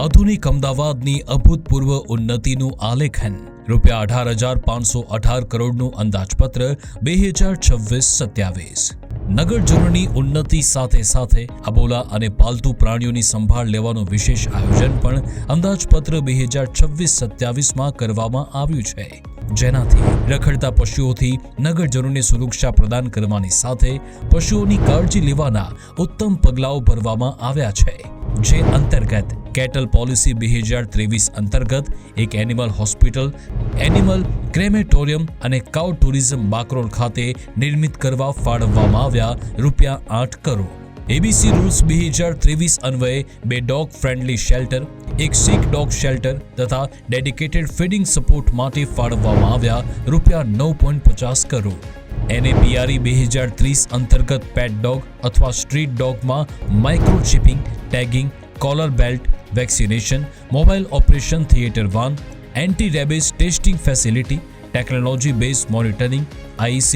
આધુનિક અમદાવાદની અભૂતપૂર્વ ઉન્નતિનું આલેખન ₹18,518 કરોડનું અંદાજપત્ર 2026-27 નગરજનોની ઉન્નતિ સાથે સાથે અબોલા અને પાલતુ પ્રાણીઓની સંભાળ લેવાનું વિશેષ આયોજન પણ અંદાજપત્ર 2026-27માં કરવામાં આવ્યું છે, જેનાથી રખડતા પશુઓથી નગરજનોને સુરક્ષા પ્રદાન કરવાની સાથે પશુઓની કાળજી લેવાના ઉત્તમ પગલાઓ ભરવામાં આવ્યા છે, જે અંતર્ગત કેટલ પોલિસી 2023 અંતર્ગત એક એનિમલ હોસ્પિટલ, એનિમલ ક્રેમેટોરિયમ અને કાઉ ટુરિઝમ બાકરોલ ખાતે નિર્મિત કરવા ફાળવવામાં આવ્યા ₹8 કરોડ. એબીસી રૂલ્સ 2023 અન્વયે 2 ડોગ ફ્રેન્ડલી શેલ્ટર, એક સિક ડોગ શેલ્ટર તથા ડેડિકેટેડ ફીડિંગ સપોર્ટ માટે ફાળવવામાં આવ્યા ₹9.50 કરોડ. NAPRE 2030 અંતર્ગત પેટ ડોગ અથવા સ્ટ્રીટ ડોગમાં microchipping, tagging, collar belt, vaccination, mobile operation theatre van, anti rabies testing facility, technology base monitoring, IEC,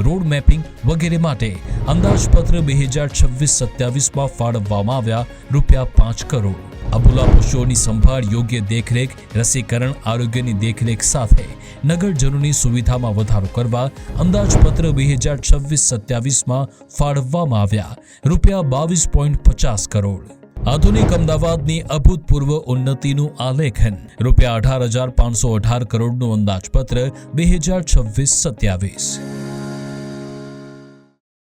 road mapping વગેરે માટે અંદાજપત્ર 2026-27માં ફાળવવામાં આવ્યા ₹5 કરોડ. અબોલા પશુઓની સંભાળ, યોગ્ય દેખરેખ, રસીકરણ, આરોગ્યની દેખરેખ સાથે નગરજનોની સુવિધામાં વધારો કરવા અંદાજપત્ર 2026-27માં ફાળવવામાં આવ્યા ₹22.50 કરોડ. આધુનિક અમદાવાદની અભૂતપૂર્વ ઉન્નતિનું આલેખન ₹18,518 કરોડનું અંદાજપત્ર 2026-27.